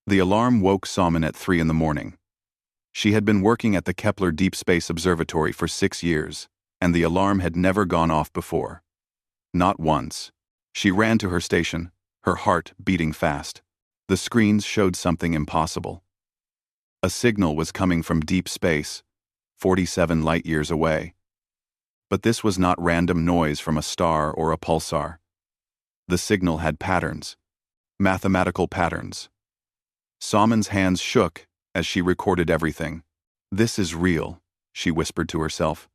The alarm woke Salmon at 3 in the morning. She had been working at the Kepler Deep Space Observatory for 6 years, and the alarm had never gone off before. Not once. She ran to her station, her heart beating fast. The screens showed something impossible. A signal was coming from deep space, 47 light-years away. But this was not random noise from a star or a pulsar. The signal had patterns, mathematical patterns. Salmon's hands shook as she recorded everything. "This is real," she whispered to herself.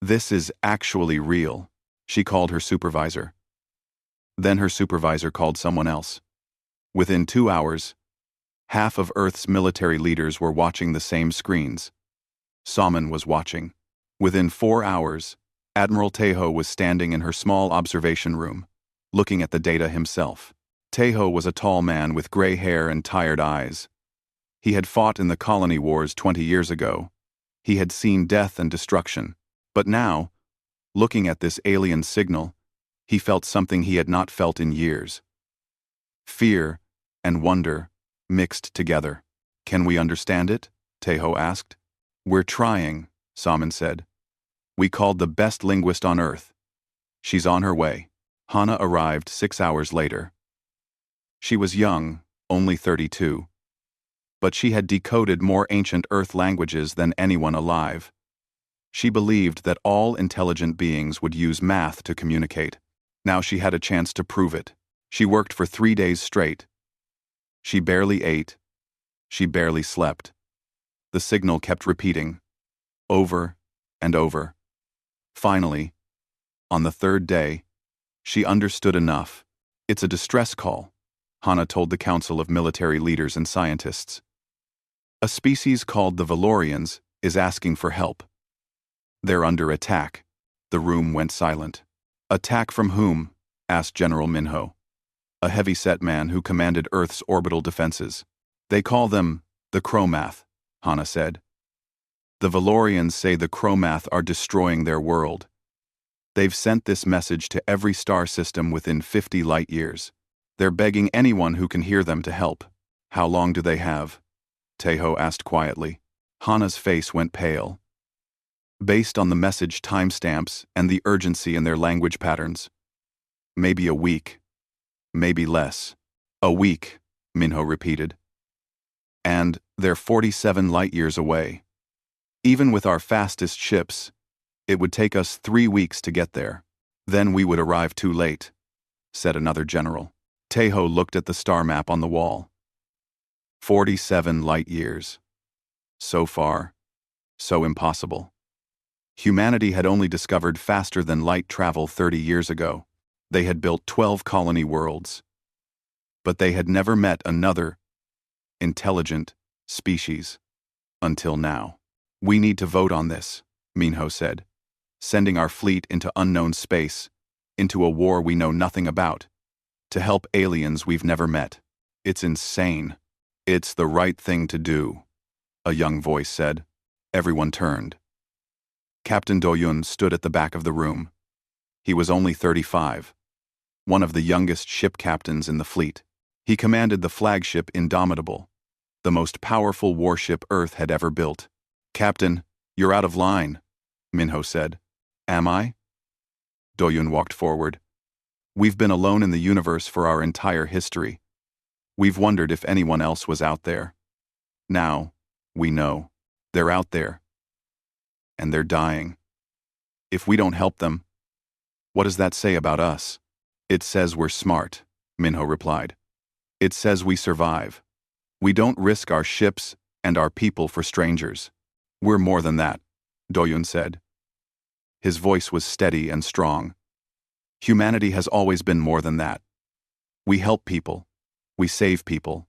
"This is actually real," she called her supervisor. Then her supervisor called someone else. Within 2 hours, half of Earth's military leaders were watching the same screens. Salmon was watching. Within 4 hours, Admiral Tejo was standing in her small observation room, looking at the data himself. Tejo was a tall man with gray hair and tired eyes. He had fought in the colony wars 20 years ago. He had seen death and destruction. But now, looking at this alien signal, he felt something he had not felt in years. Fear and wonder mixed together. "Can we understand it?" Tejo asked. "We're trying," Salmon said. "We called the best linguist on Earth. She's on her way." Hana arrived 6 hours later. She was young, only 32. But she had decoded more ancient Earth languages than anyone alive. She believed that all intelligent beings would use math to communicate. Now she had a chance to prove it. She worked for 3 days straight. She barely ate. She barely slept. The signal kept repeating, over and over. Finally, on the 3rd day, she understood enough. "It's a distress call," Hana told the Council of Military Leaders and Scientists. "A species called the Valorians is asking for help. They're under attack." The room went silent. "Attack from whom?" asked General Minho, a heavy-set man who commanded Earth's orbital defenses. "They call them the Chromath," Hana said. "The Valorians say the Chromath are destroying their world. They've sent this message to every star system within 50 light-years. They're begging anyone who can hear them to help." "How long do they have?" Tejo asked quietly. Hana's face went pale. "Based on the message timestamps and the urgency in their language patterns. Maybe a week. Maybe less." "A week," Minho repeated. "And they're 47 light-years away. Even with our fastest ships, it would take us 3 weeks to get there. Then we would arrive too late," said another general. Tejo looked at the star map on the wall. 47 light-years. So far, so impossible. Humanity had only discovered faster-than-light travel 30 years ago. They had built 12 colony worlds. But they had never met another intelligent species until now. "We need to vote on this," Minho said. "Sending our fleet into unknown space, into a war we know nothing about, to help aliens we've never met. It's insane." "It's the right thing to do," a young voice said. Everyone turned. Captain Doyun stood at the back of the room. He was only 35, one of the youngest ship captains in the fleet. He commanded the flagship Indomitable, the most powerful warship Earth had ever built. "Captain, you're out of line," Minho said. "Am I?" Doyun walked forward. "We've been alone in the universe for our entire history. We've wondered if anyone else was out there. Now, we know. They're out there. And they're dying. If we don't help them, what does that say about us?" "It says we're smart," Minho replied. "It says we survive. We don't risk our ships and our people for strangers. We're more than that," Doyun said. His voice was steady and strong. "Humanity has always been more than that. We help people. We save people.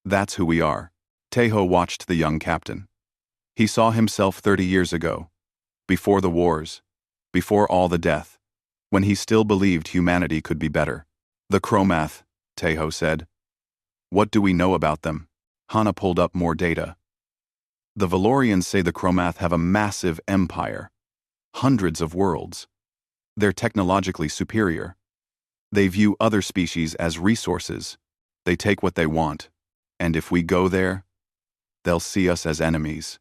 That's who we are." Tejo watched the young captain. He saw himself 30 years ago, before the wars, before all the death, when he still believed humanity could be better. "The Chromath," Tejo said. "What do we know about them?" Hana pulled up more data. "The Valorians say the Chromath have a massive empire, hundreds of worlds. They're technologically superior. They view other species as resources. They take what they want, And if we go there, they'll see us as enemies,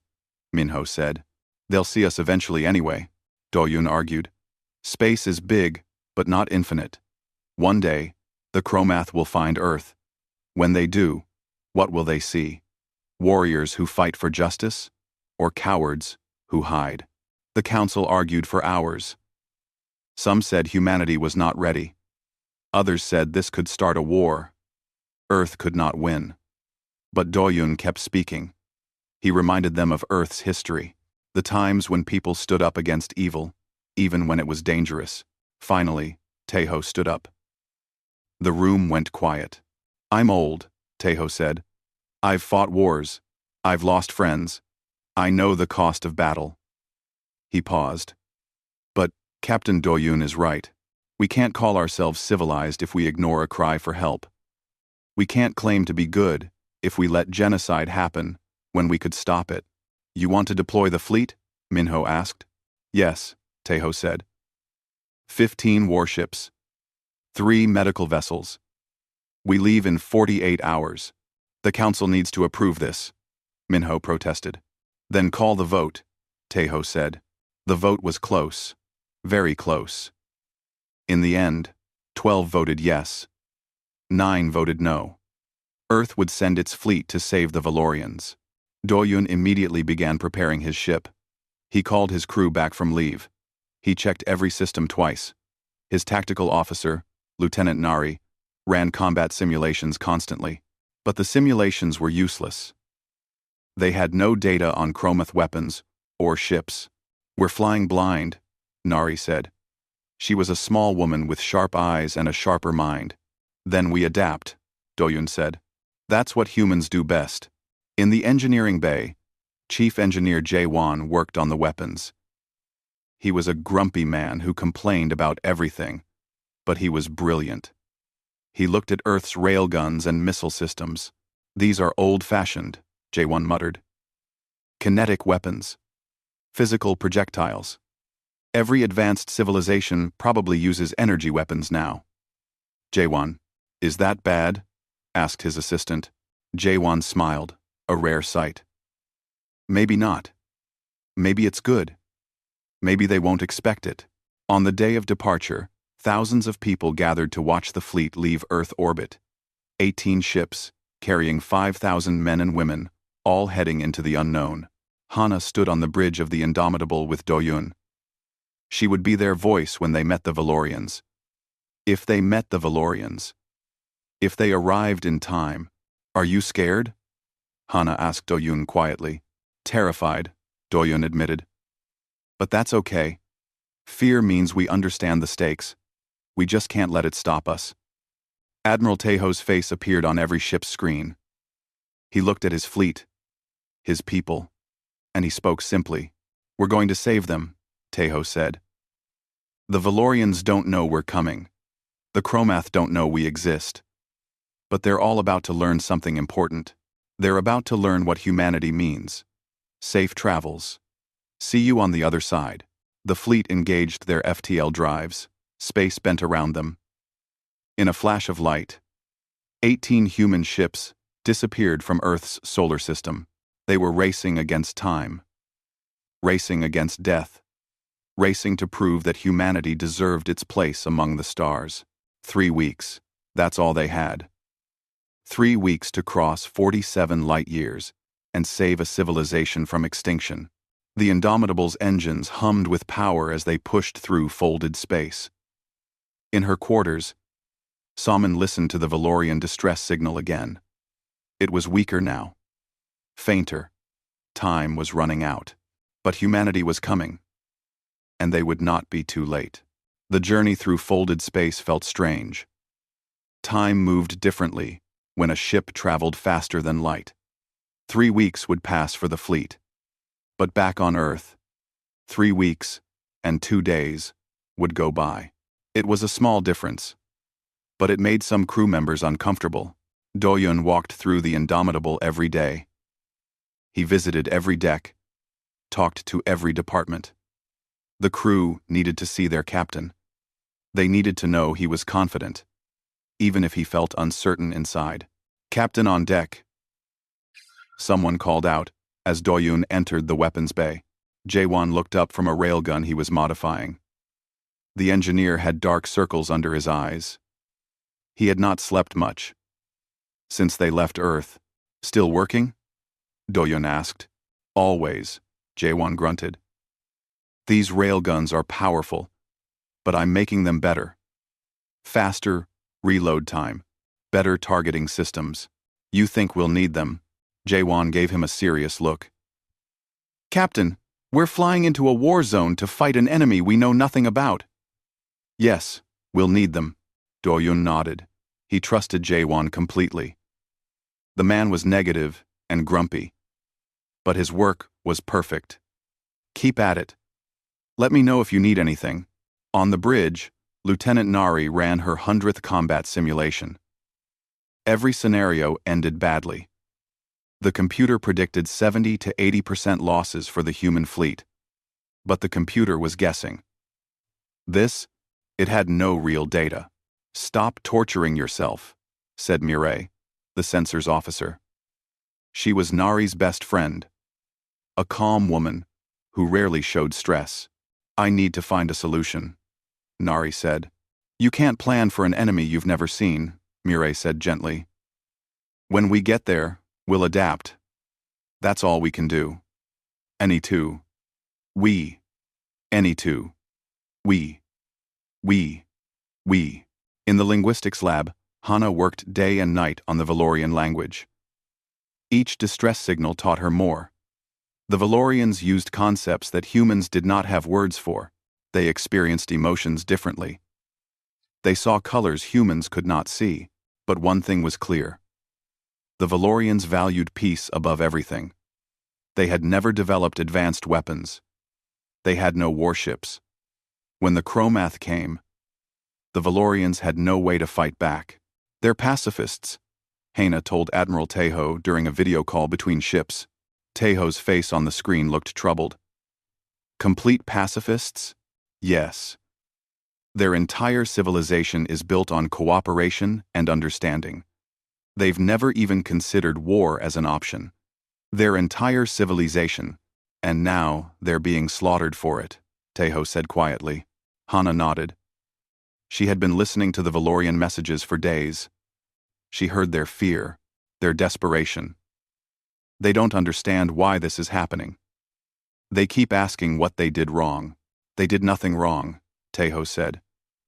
Minho said. They'll see us eventually anyway, Do-yoon argued. Space is big, but not infinite. One day, the Chromath will find Earth. When they do, what will they see? Warriors who fight for justice? Or cowards who hide? The council argued for hours. Some said humanity was not ready. Others said this could start a war. Earth could not win. But Do-yoon kept speaking. He reminded them of Earth's history, the times when people stood up against evil, even when it was dangerous. Finally, Taeho stood up. The room went quiet. I'm old, Taeho said. I've fought wars. I've lost friends. I know the cost of battle. He paused. But Captain Do-yoon is right. We can't call ourselves civilized if we ignore a cry for help. We can't claim to be good if we let genocide happen when we could stop it. You want to deploy the fleet? Minho asked. Yes, Taeho said. 15 warships. 3 medical vessels. We leave in 48 hours. The council needs to approve this, Minho protested. Then call the vote, Taeho said. The vote was close. Very close. In the end, 12 voted yes. 9 voted no. Earth would send its fleet to save the Valorians. Do-yoon immediately began preparing his ship. He called his crew back from leave. He checked every system twice. His tactical officer, Lieutenant Nari, ran combat simulations constantly. But the simulations were useless. They had no data on Chromath weapons or ships. We're flying blind, Nari said. She was a small woman with sharp eyes and a sharper mind. Then we adapt, Do-yoon said. That's what humans do best. In the engineering bay, Chief Engineer Jae-won worked on the weapons. He was a grumpy man who complained about everything, but he was brilliant. He looked at Earth's railguns and missile systems. These are old-fashioned, Jae-won muttered. Kinetic weapons. Physical projectiles. Every advanced civilization probably uses energy weapons now. Jae-won, is that bad? Asked his assistant. Jae-won smiled, a rare sight. Maybe not. Maybe it's good. Maybe they won't expect it. On the day of departure, thousands of people gathered to watch the fleet leave Earth orbit. 18 ships, carrying 5,000 men and women, all heading into the unknown. Hana stood on the bridge of the Indomitable with Do-yoon. She would be their voice when they met the Valorians. If they met the Valorians. If they arrived in time. Are you scared? Hana asked Do-yoon quietly. Terrified, Do-yoon admitted. But that's okay. Fear means we understand the stakes. We just can't let it stop us. Admiral Taeho's face appeared on every ship's screen. He looked at his fleet, his people, and he spoke simply. We're going to save them, Taeho said. The Valorians don't know we're coming. The Chromath don't know we exist. But they're all about to learn something important. They're about to learn what humanity means. Safe travels. See you on the other side. The fleet engaged their FTL drives. Space bent around them. In a flash of light, 18 human ships disappeared from Earth's solar system. They were racing against time. Racing against death. Racing to prove that humanity deserved its place among the stars. 3 weeks. That's all they had. 3 weeks to cross 47 light years and save a civilization from extinction. The Indomitable's engines hummed with power as they pushed through folded space. In her quarters, Salmon listened to the Valorian distress signal again. It was weaker now. Fainter. Time was running out. But humanity was coming. And they would not be too late. The journey through folded space felt strange. Time moved differently when a ship traveled faster than light. 3 weeks would pass for the fleet. But back on Earth, 3 weeks and 2 days would go by. It was a small difference, but it made some crew members uncomfortable. Do-yoon walked through the Indomitable every day. He visited every deck, talked to every department. The crew needed to see their captain. They needed to know he was confident, even if he felt uncertain inside. Captain on deck, someone called out, as Doyun entered the weapons bay. Jaewon looked up from a railgun he was modifying. The engineer had dark circles under his eyes. He had not slept much since they left Earth. Still working? Doyun asked. Always, Jaewon grunted. These railguns are powerful, but I'm making them better. Faster reload time, better targeting systems. You think we'll need them? Jaewon gave him a serious look. Captain, we're flying into a war zone to fight an enemy we know nothing about. Yes, we'll need them. Doyun nodded. He trusted Jaewon completely. The man was negative and grumpy, but his work was perfect. Keep at it. Let me know if you need anything. On the bridge, Lieutenant Nari ran her 100th combat simulation. Every scenario ended badly. The computer predicted 70 to 80% losses for the human fleet, but the computer was guessing. It had no real data. Stop torturing yourself, said Mireille, the sensors officer. She was Nari's best friend, a calm woman who rarely showed stress. I need to find a solution, Nari said. You can't plan for an enemy you've never seen, Mireille said gently. When we get there, we'll adapt. That's all we can do. Any two. We. Any two. We. In the linguistics lab, Hana worked day and night on the Valorian language. Each distress signal taught her more. The Valorians used concepts that humans did not have words for. They experienced emotions differently. They saw colors humans could not see, but one thing was clear. The Valorians valued peace above everything. They had never developed advanced weapons. They had no warships. When the Chromath came, the Valorians had no way to fight back. They're pacifists, Hana told Admiral Tejo during a video call between ships. Tejo's face on the screen looked troubled. Complete pacifists? Yes. Their entire civilization is built on cooperation and understanding. They've never even considered war as an option. Their entire civilization, and now they're being slaughtered for it, Tejo said quietly. Hana nodded. She had been listening to the Valorian messages for days. She heard their fear, their desperation. They don't understand why this is happening. They keep asking what they did wrong. They did nothing wrong, Tejo said.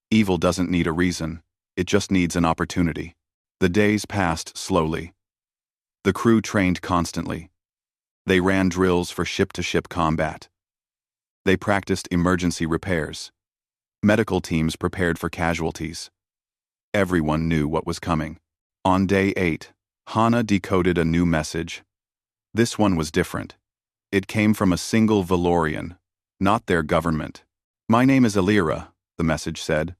Evil doesn't need a reason, it just needs an opportunity. The days passed slowly. The crew trained constantly. They ran drills for ship-to-ship combat. They practiced emergency repairs. Medical teams prepared for casualties. Everyone knew what was coming. On day 8, Hana decoded a new message. This one was different. It came from a single Valorian, not their government. My name is Elira, the message said.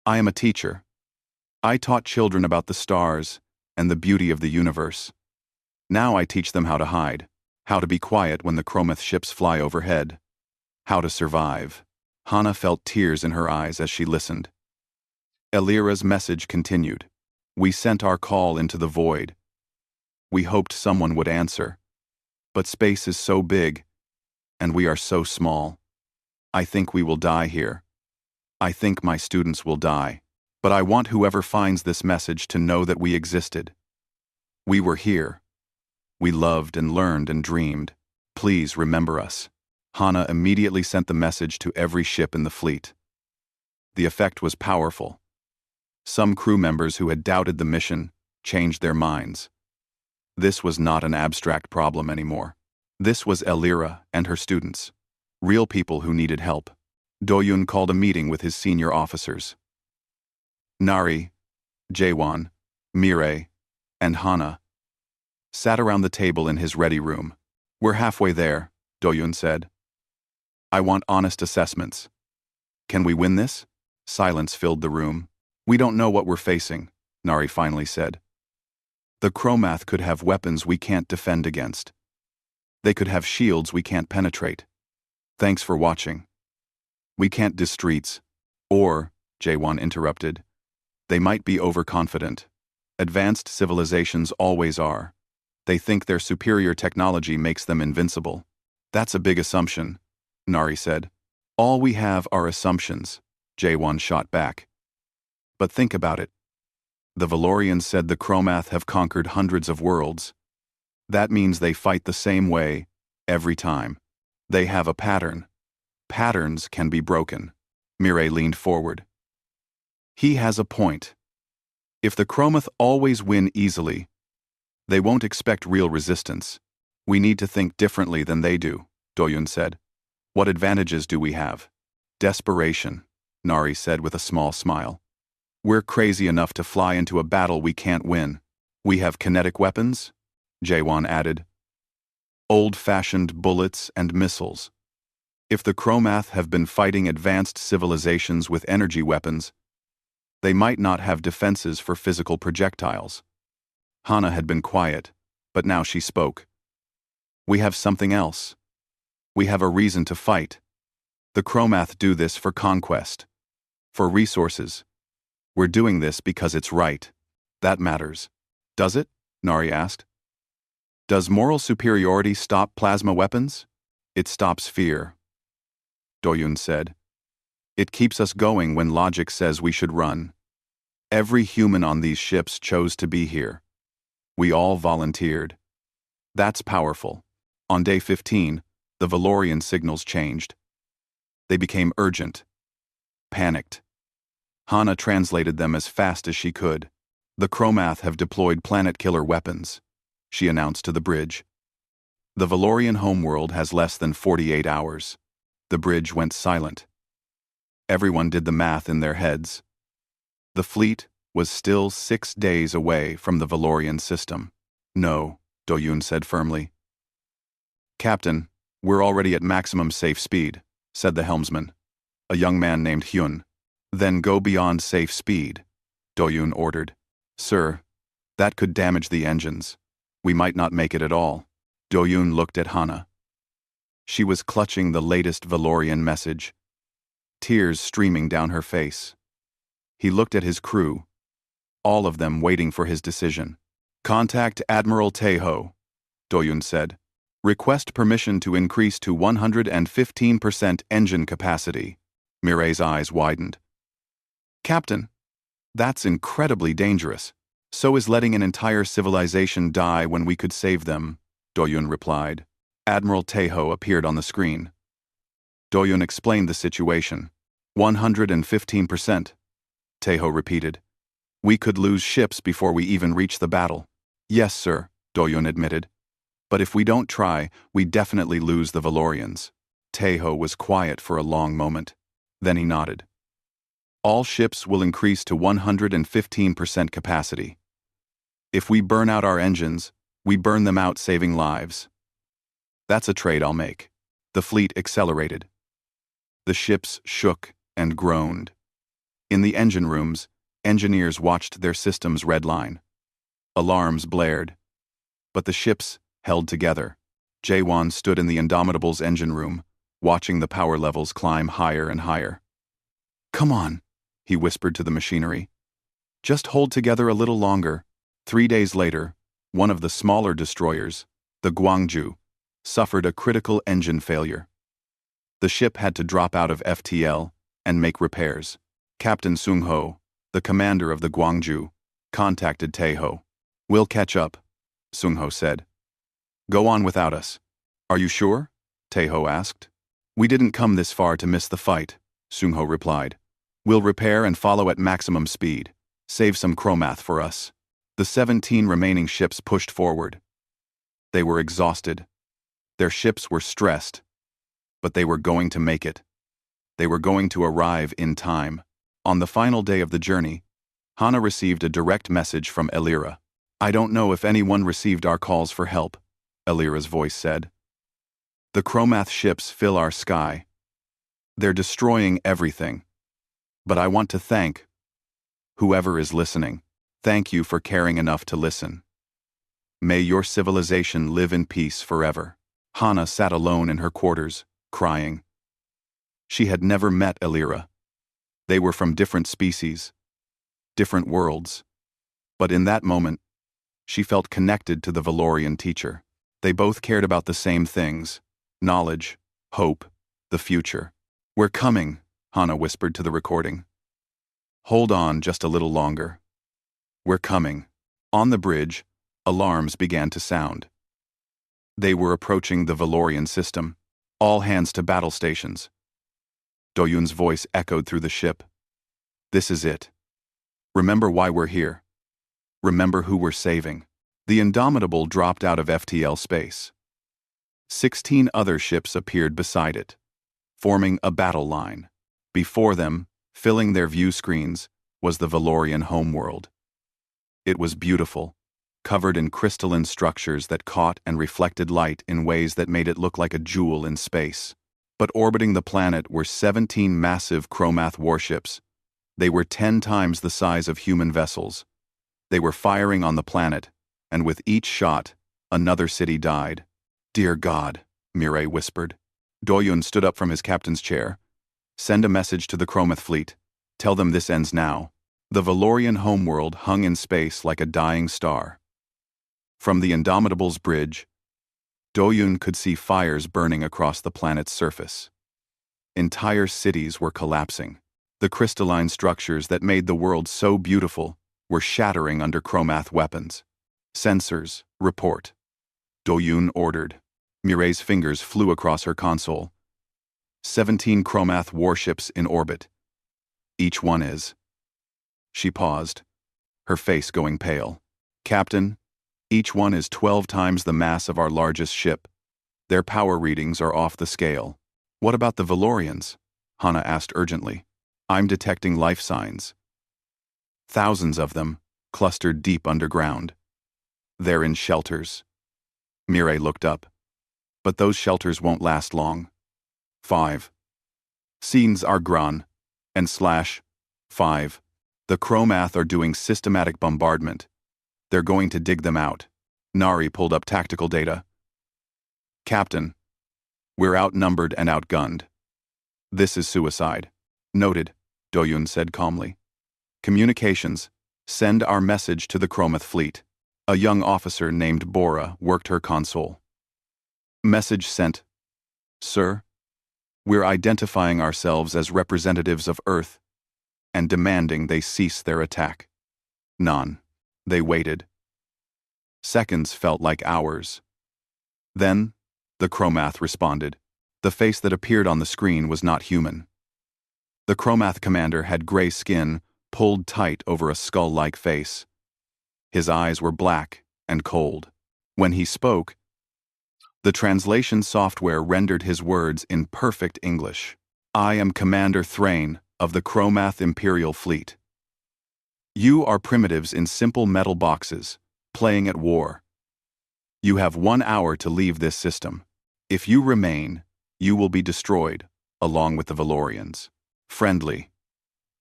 I am a teacher. I taught children about the stars and the beauty of the universe. Now I teach them how to hide, how to be quiet when the Chromath ships fly overhead, how to survive. Hana felt tears in her eyes as she listened. Elira's message continued. We sent our call into the void. We hoped someone would answer. But space is so big, and we are so small. I think we will die here. I think my students will die. But I want whoever finds this message to know that we existed. We were here. We loved and learned and dreamed. Please remember us. Hana immediately sent the message to every ship in the fleet. The effect was powerful. Some crew members who had doubted the mission changed their minds. This was not an abstract problem anymore. This was Elira and her students, real people who needed help. Doyun called a meeting with his senior officers. Nari, Jaewon, Mireille, and Hana sat around the table in his ready room. We're halfway there, Doyun said. I want honest assessments. Can we win this? Silence filled the room. We don't know what we're facing, Nari finally said. The Chromath could have weapons we can't defend against. They could have shields we can't penetrate. Thanks for watching. We can't diss streets. Or, Jaewon interrupted, they might be overconfident. Advanced civilizations always are. They think their superior technology makes them invincible. That's a big assumption, Nari said. All we have are assumptions, Jaewon shot back. But think about it. The Valorians said the Chromath have conquered hundreds of worlds. That means they fight the same way, every time. They have a pattern. Patterns can be broken. Mireille leaned forward. He has a point. If the Chromath always win easily, they won't expect real resistance. We need to think differently than they do, Doyun said. What advantages do we have? Desperation, Nari said with a small smile. We're crazy enough to fly into a battle we can't win. We have kinetic weapons? Jaewon added. Old-fashioned bullets and missiles. If the Chromath have been fighting advanced civilizations with energy weapons, they might not have defenses for physical projectiles. Hana had been quiet, but now she spoke. We have something else. We have a reason to fight. The Chromath do this for conquest. For resources. We're doing this because it's right. That matters. Does it? Nari asked. Does moral superiority stop plasma weapons? It stops fear. Doyun said. It keeps us going when logic says we should run. Every human on these ships chose to be here. We all volunteered. That's powerful. On day 15, the Valorian signals changed. They became urgent. Panicked. Hana translated them as fast as she could. The Chromath have deployed planet-killer weapons, she announced to the bridge. The Valorian homeworld has less than 48 hours. The bridge went silent. Everyone did the math in their heads. The fleet was still 6 days away from the Valorian system. No, Doyun said firmly. Captain, we're already at maximum safe speed, said the helmsman, a young man named Hyun. Then go beyond safe speed, Doyun ordered. Sir, that could damage the engines. We might not make it at all. Doyun looked at Hana. She was clutching the latest Valorian message, tears streaming down her face. He looked at his crew, all of them waiting for his decision. Contact Admiral Taeho, Doyun said. Request permission to increase to 115% engine capacity. Mireille's eyes widened. Captain, that's incredibly dangerous. So is letting an entire civilization die when we could save them, Doyun replied. Admiral Taeho appeared on the screen. Doyun explained the situation. 115%. Taeho repeated. We could lose ships before we even reach the battle. Yes, sir, Doyun admitted. But if we don't try, we definitely lose the Valorians. Taeho was quiet for a long moment. Then he nodded. All ships will increase to 115% capacity. If we burn out our engines, we burn them out saving lives. That's a trade I'll make. The fleet accelerated. The ships shook and groaned. In the engine rooms, engineers watched their systems redline. Alarms blared. But the ships held together. Jaewon stood in the Indomitable's engine room, watching the power levels climb higher and higher. Come on, he whispered to the machinery. Just hold together a little longer. 3 days later, one of the smaller destroyers, the Gwangju, suffered a critical engine failure. The ship had to drop out of FTL and make repairs. Captain Sung-ho, the commander of the Gwangju, contacted Taeho. We'll catch up, Sung-ho said. Go on without us. Are you sure? Taeho asked. We didn't come this far to miss the fight, Sung-ho replied. We'll repair and follow at maximum speed. Save some Chromath for us. The 17 remaining ships pushed forward. They were exhausted. Their ships were stressed. But they were going to make it. They were going to arrive in time. On the final day of the journey, Hana received a direct message from Elira. I don't know if anyone received our calls for help, Elira's voice said. The Chromath ships fill our sky. They're destroying everything. But I want to thank whoever is listening. Thank you for caring enough to listen. May your civilization live in peace forever. Hana sat alone in her quarters, crying. She had never met Elira. They were from different species, different worlds. But in that moment, She felt connected to the Valorian teacher. They both cared about the same things: knowledge, hope, the future. "We're coming," Hana whispered to the recording. "Hold on just a little longer. We're coming." On the bridge, alarms began to sound. They were approaching the Valorian system. "All hands to battle stations." Doyun's voice echoed through the ship. "This is it. Remember why we're here. Remember who we're saving." The Indomitable dropped out of FTL space. 16 other ships appeared beside it, forming a battle line. Before them, filling their view screens, was the Valorian homeworld. It was beautiful, covered in crystalline structures that caught and reflected light in ways that made it look like a jewel in space. But orbiting the planet were 17 massive Chromath warships. They were 10 times the size of human vessels. They were firing on the planet, and with each shot, another city died. "Dear God," Mireille whispered. Doyun stood up from his captain's chair. "Send a message to the Chromath fleet. Tell them this ends now." The Valorian homeworld hung in space like a dying star. From the Indomitable's bridge, Doyun could see fires burning across the planet's surface. Entire cities were collapsing. The crystalline structures that made the world so beautiful were shattering under Chromath weapons. "Sensors, report," Doyun ordered. Mireille's fingers flew across her console. 17 Chromath warships in orbit. Each one is. She paused, her face going pale. "Captain, each one is 12 times the mass of our largest ship. Their power readings are off the scale." "What about the Valorians?" Hana asked urgently. "I'm detecting life signs. Thousands of them, clustered deep underground. They're in shelters." Mireille looked up. "But those shelters won't last long." 5. Scenes are gran, and /5. The Chromath are doing systematic bombardment. They're going to dig them out. Nari pulled up tactical data. "Captain, we're outnumbered and outgunned. This is suicide." "Noted," Doyun said calmly. "Communications, send our message to the Chromath fleet." A young officer named Bora worked her console. "Message sent. Sir, we're identifying ourselves as representatives of Earth and demanding they cease their attack." None. They waited. Seconds felt like hours. Then, the Chromath responded. The face that appeared on the screen was not human. The Chromath commander had gray skin pulled tight over a skull-like face. His eyes were black and cold. When he spoke, the translation software rendered his words in perfect English. "I am Commander Thrain of the Chromath Imperial Fleet. You are primitives in simple metal boxes, playing at war. You have 1 hour to leave this system. If you remain, you will be destroyed, along with the Valorians." "Friendly,"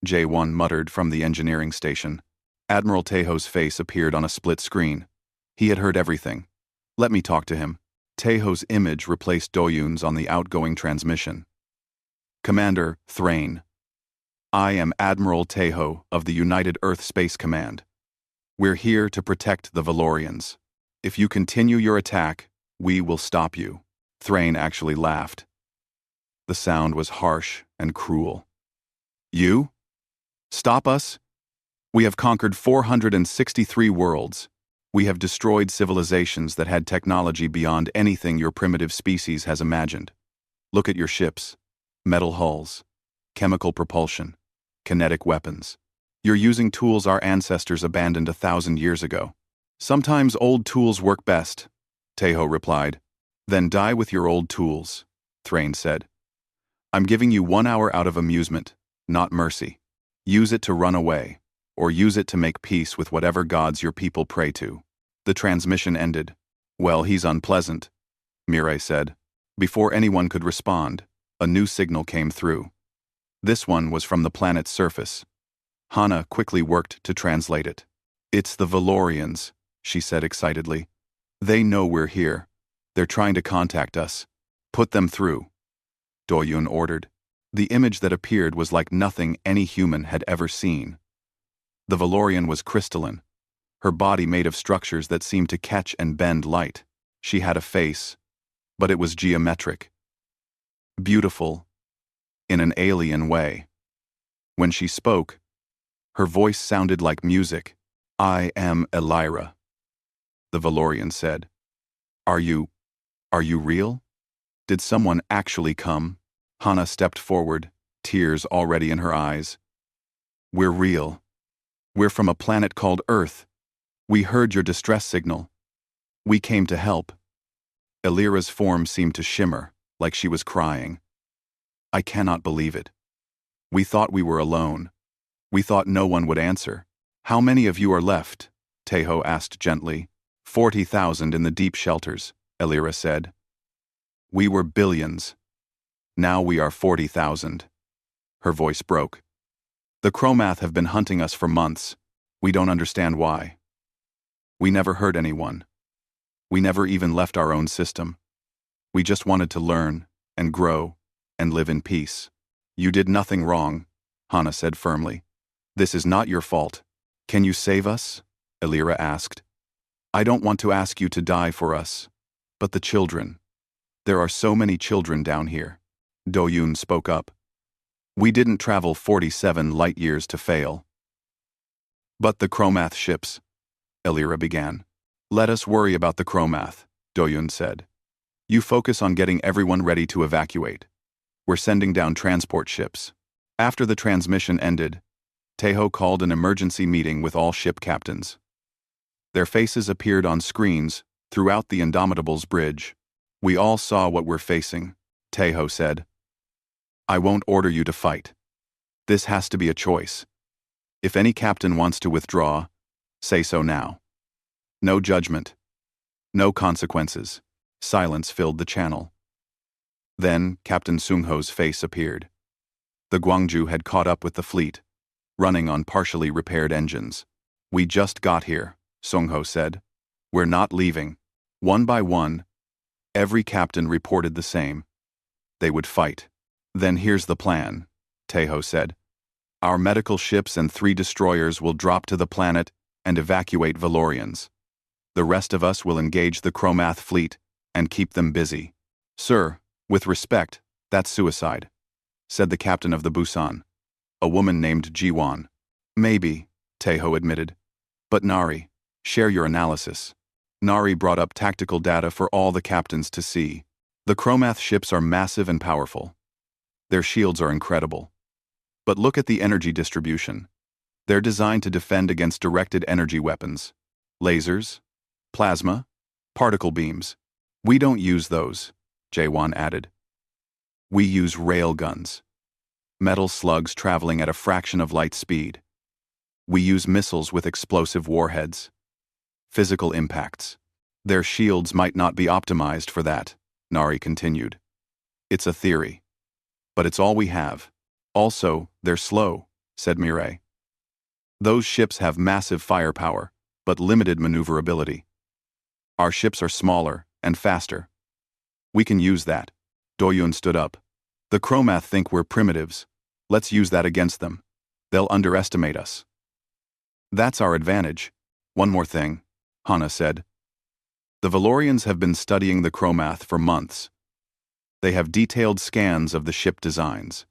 J1 muttered from the engineering station. Admiral Tejo's face appeared on a split screen. He had heard everything. "Let me talk to him." Tejo's image replaced Doyun's on the outgoing transmission. "Commander Thrain, I am Admiral Tejo of the United Earth Space Command. We're here to protect the Valorians. If you continue your attack, we will stop you." Thrain actually laughed. The sound was harsh and cruel. "You? Stop us? We have conquered 463 worlds. We have destroyed civilizations that had technology beyond anything your primitive species has imagined. Look at your ships. Metal hulls, chemical propulsion, kinetic weapons. You're using tools our ancestors abandoned 1,000 years ago." "Sometimes old tools work best," Tejo replied. "Then die with your old tools," Thrain said. "I'm giving you 1 hour out of amusement, not mercy. Use it to run away, or use it to make peace with whatever gods your people pray to." The transmission ended. "Well, he's unpleasant," Mireille said. Before anyone could respond, a new signal came through. This one was from the planet's surface. Hana quickly worked to translate it. "It's the Valorians," she said excitedly. "They know we're here. They're trying to contact us. Put them through," Doyun ordered. The image that appeared was like nothing any human had ever seen. The Valorian was crystalline, her body made of structures that seemed to catch and bend light. She had a face, but it was geometric. Beautiful, in an alien way. When she spoke, her voice sounded like music. "I am Elira," the Valorian said. Are you real? Did someone actually come?" Hana stepped forward, tears already in her eyes. "We're real. We're from a planet called Earth. We heard your distress signal. We came to help." Elira's form seemed to shimmer, like she was crying. "I cannot believe it. We thought we were alone. We thought no one would answer." "How many of you are left?" Teho asked gently. 40,000 in the deep shelters, Elira said. "We were billions. Now we are 40,000. Her voice broke. "The Chromath have been hunting us for months. We don't understand why. We never hurt anyone. We never even left our own system. We just wanted to learn, and grow, and live in peace." "You did nothing wrong," Hana said firmly. "This is not your fault. Can you save us?" Elira asked. "I don't want to ask you to die for us. But the children. There are so many children down here." Doyun spoke up. "We didn't travel 47 light years to fail." "But the Chromath ships," Elira began. "Let us worry about the Chromath," Doyun said. "You focus on getting everyone ready to evacuate. We're sending down transport ships." After the transmission ended, Teho called an emergency meeting with all ship captains. Their faces appeared on screens throughout the Indomitable's bridge. "We all saw what we're facing," Teho said. "I won't order you to fight. This has to be a choice. If any captain wants to withdraw, say so now. No judgment. No consequences." Silence filled the channel. Then Captain Sungho's face appeared. The Gwangju had caught up with the fleet, running on partially repaired engines. "We just got here," Sungho said. "We're not leaving." One by one, every captain reported the same. They would fight. "Then here's the plan," Teho said. "Our medical ships and 3 destroyers will drop to the planet and evacuate Valorians. The rest of us will engage the Chromath fleet and keep them busy." "Sir, with respect, that's suicide," said the captain of the Busan, a woman named Jiwon. "Maybe," Teho admitted. "But Nari, share your analysis." Nari brought up tactical data for all the captains to see. "The Chromath ships are massive and powerful. Their shields are incredible. But look at the energy distribution. They're designed to defend against directed energy weapons. Lasers, plasma, particle beams. We don't use those," Jaewon added. "We use railguns. Metal slugs traveling at a fraction of light speed. We use missiles with explosive warheads. Physical impacts. Their shields might not be optimized for that," Nari continued. "It's a theory. But it's all we have. Also, they're slow," said Mireille. "Those ships have massive firepower, but limited maneuverability. Our ships are smaller and faster. We can use that." Doyun stood up. "The Chromath think we're primitives. Let's use that against them. They'll underestimate us." "That's our advantage. One more thing," Hana said. "The Valorians have been studying the Chromath for months. They have detailed scans of the ship designs.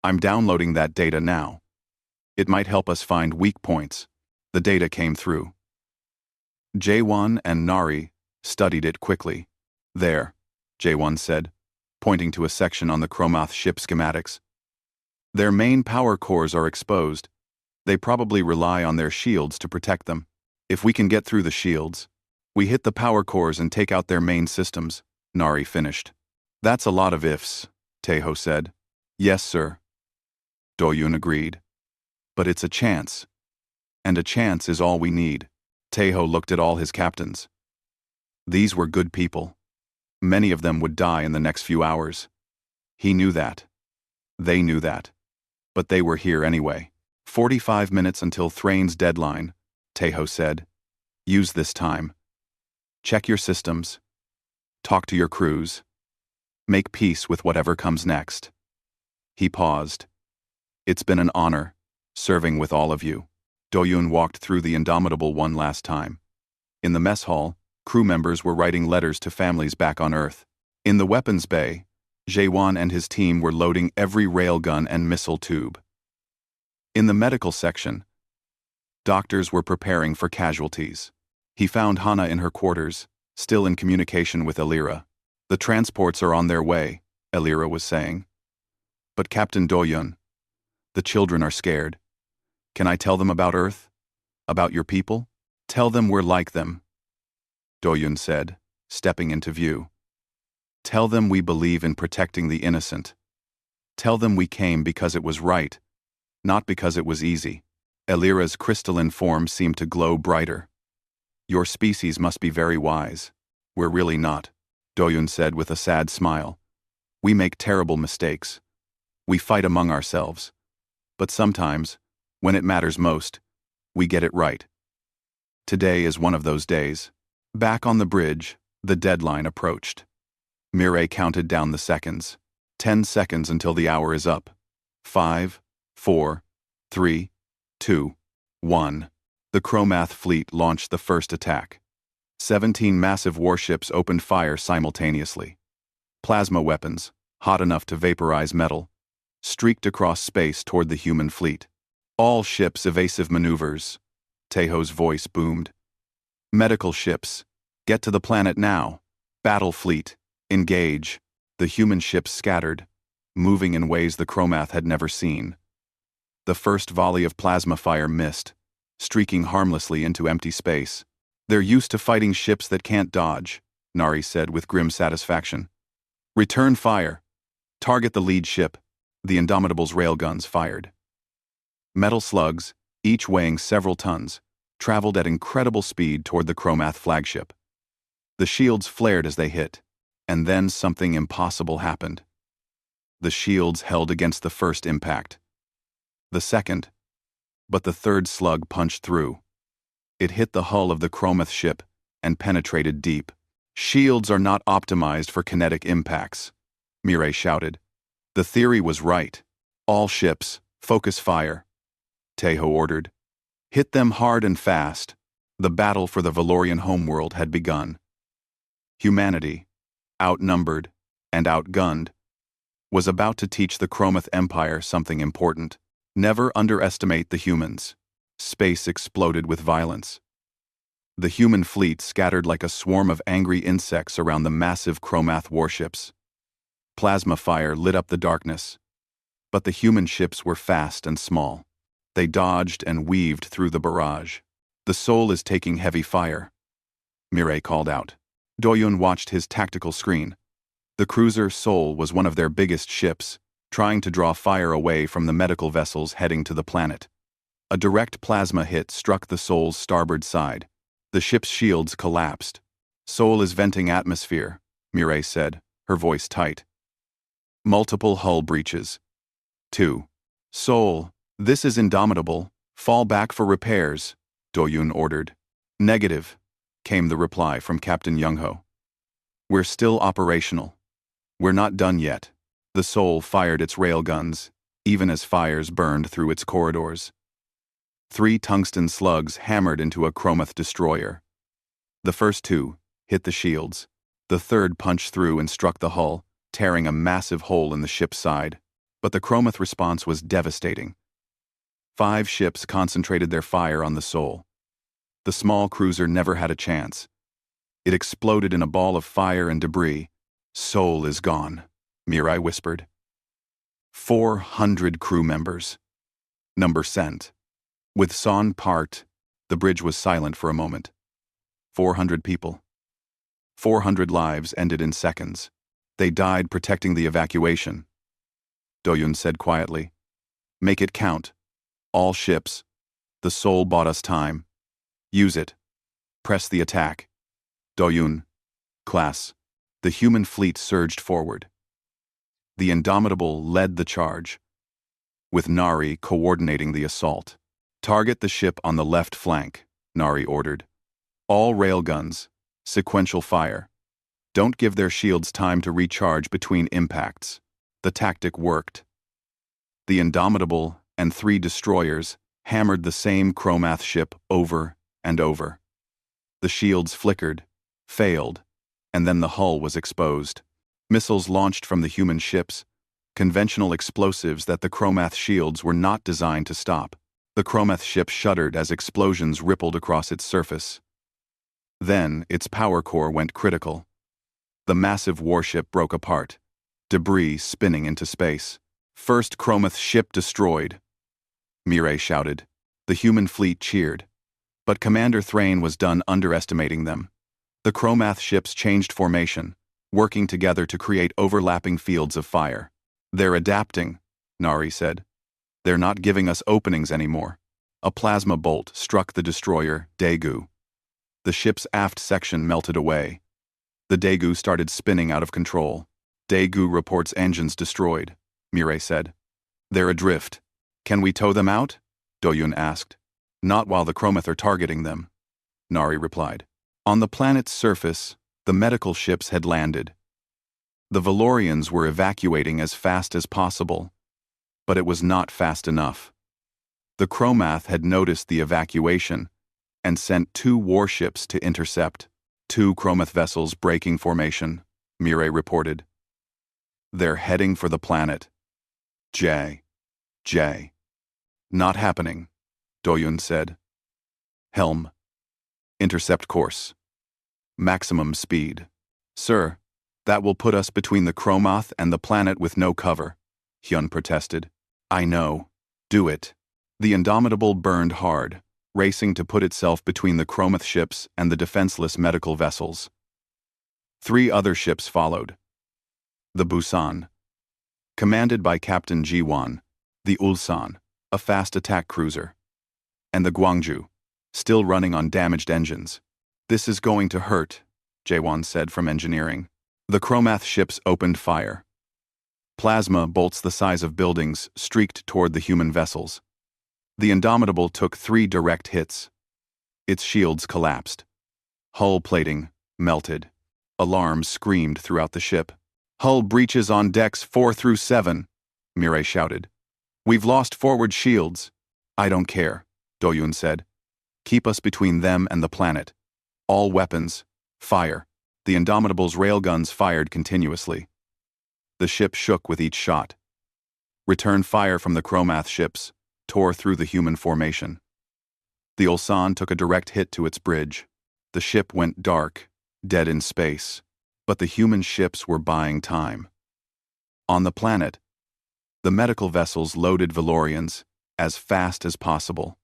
I'm downloading that data now. It might help us find weak points." The data came through. Jaewon and Nari studied it quickly. "There," Jaewon said, pointing to a section on the Chromath ship schematics. "Their main power cores are exposed. They probably rely on their shields to protect them. If we can get through the shields, we hit the power cores and take out their main systems," Nari finished. "That's a lot of ifs," Teho said. "Yes, sir." Doyun agreed. "But it's a chance. And a chance is all we need." Teho looked at all his captains. These were good people. Many of them would die in the next few hours. He knew that. They knew that. But they were here anyway. 45 minutes until Thrane's deadline, Teho said. "Use this time. Check your systems. Talk to your crews. Make peace with whatever comes next." He paused. "It's been an honor, serving with all of you." Doyun walked through the Indomitable one last time. In the mess hall, crew members were writing letters to families back on Earth. In the weapons bay, Jaewon and his team were loading every railgun and missile tube. In the medical section, doctors were preparing for casualties. He found Hana in her quarters, still in communication with Elira. "The transports are on their way," Elira was saying. "But Captain Doyun, the children are scared. Can I tell them about Earth? About your people? Tell them we're like them," Doyun said, stepping into view. "Tell them we believe in protecting the innocent. Tell them we came because it was right, not because it was easy." Elira's crystalline form seemed to glow brighter. "Your species must be very wise. We're really not," Doyun said with a sad smile. "We make terrible mistakes. We fight among ourselves. But sometimes, when it matters most, we get it right. Today is one of those days." Back on the bridge, the deadline approached. Mireille counted down the seconds. 10 seconds until the hour is up. 5, 4, 3, 2, 1. The Chromath fleet launched the first attack. 17 massive warships opened fire simultaneously. Plasma weapons, hot enough to vaporize metal, streaked across space toward the human fleet. "All ships evasive maneuvers," Taeho's voice boomed. "Medical ships, get to the planet now. Battle fleet, engage." The human ships scattered, moving in ways the Chromath had never seen. The first volley of plasma fire missed, streaking harmlessly into empty space. "They're used to fighting ships that can't dodge," Nari said with grim satisfaction. "Return fire. Target the lead ship." The Indomitable's railguns fired. Metal slugs, each weighing several tons, traveled at incredible speed toward the Chromath flagship. The shields flared as they hit, and then something impossible happened. The shields held against the first impact. The second, but the third slug punched through. It hit the hull of the Chromath ship and penetrated deep. "Shields are not optimized for kinetic impacts," Mireille shouted. "The theory was right. All ships, focus fire," Taeho ordered. "Hit them hard and fast." The battle for the Valorian homeworld had begun. Humanity, outnumbered and outgunned, was about to teach the Chromath Empire something important. Never underestimate the humans. Space exploded with violence. The human fleet scattered like a swarm of angry insects around the massive Chromath warships. Plasma fire lit up the darkness. But the human ships were fast and small. They dodged and weaved through the barrage. "The Soul is taking heavy fire," Mireille called out. Doyun watched his tactical screen. The cruiser Soul was one of their biggest ships, trying to draw fire away from the medical vessels heading to the planet. A direct plasma hit struck the Soul's starboard side. The ship's shields collapsed. "Soul is venting atmosphere," Mireille said, her voice tight. "Multiple hull breaches." 2. "Soul, this is Indomitable. Fall back for repairs," Doyun ordered. "Negative," came the reply from Captain Youngho. "We're still operational. We're not done yet." The Soul fired its railguns, even as fires burned through its corridors. 3 tungsten slugs hammered into a Chromath destroyer. The first 2 hit the shields. The third punched through and struck the hull, tearing a massive hole in the ship's side. But the Chromath response was devastating. 5 ships concentrated their fire on the Soul. The small cruiser never had a chance. It exploded in a ball of fire and debris. "Soul is gone," Mireille whispered. 400 crew members. Number sent. With Son parked, the bridge was silent for a moment. 400 people. 400 lives ended in seconds. They died protecting the evacuation. Doyun said quietly. "Make it count. All ships. The Soul bought us time. Use it. Press the attack." Doyun. Class. The human fleet surged forward. The Indomitable led the charge, with Nari coordinating the assault. "Target the ship on the left flank," Nari ordered. "All railguns, sequential fire. Don't give their shields time to recharge between impacts." The tactic worked. The Indomitable and 3 destroyers hammered the same Chromath ship over and over. The shields flickered, failed, and then the hull was exposed. Missiles launched from the human ships, conventional explosives that the Chromath shields were not designed to stop. The Chromath ship shuddered as explosions rippled across its surface. Then, its power core went critical. The massive warship broke apart, debris spinning into space. First Chromath ship destroyed, Mireille shouted. The human fleet cheered. But Commander Thrain was done underestimating them. The Chromath ships changed formation, working together to create overlapping fields of fire. They're adapting, Nari said. They're not giving us openings anymore. A plasma bolt struck the destroyer, Daegu. The ship's aft section melted away. The Daegu started spinning out of control. Daegu reports engines destroyed, Mireille said. They're adrift. Can we tow them out? Doyun asked. Not while the Chromath are targeting them, Nari replied. On the planet's surface, the medical ships had landed. The Valorians were evacuating as fast as possible, but it was not fast enough. The Chromath had noticed the evacuation and sent 2 warships to intercept. 2 Chromath vessels breaking formation, Mireille reported. They're heading for the planet. J. Not happening, Doyun said. Helm. Intercept course. Maximum speed. Sir, that will put us between the Chromath and the planet with no cover, Hyun protested. I know. Do it. The Indomitable burned hard, racing to put itself between the Chromath ships and the defenseless medical vessels. 3 other ships followed. The Busan, commanded by Captain Jiwon, the Ulsan, a fast attack cruiser, and the Gwangju, still running on damaged engines. This is going to hurt, Jaewon said from engineering. The Chromath ships opened fire. Plasma bolts the size of buildings streaked toward the human vessels. The Indomitable took 3 direct hits. Its shields collapsed. Hull plating melted. Alarms screamed throughout the ship. Hull breaches on decks 4 through 7, Mireille shouted. We've lost forward shields. I don't care, Doyun said. Keep us between them and the planet. All weapons, fire. The Indomitable's railguns fired continuously. The ship shook with each shot. Return fire from the Chromath ships tore through the human formation. The Ulsan took a direct hit to its bridge. The ship went dark, dead in space, but the human ships were buying time. On the planet, the medical vessels loaded Valorians as fast as possible.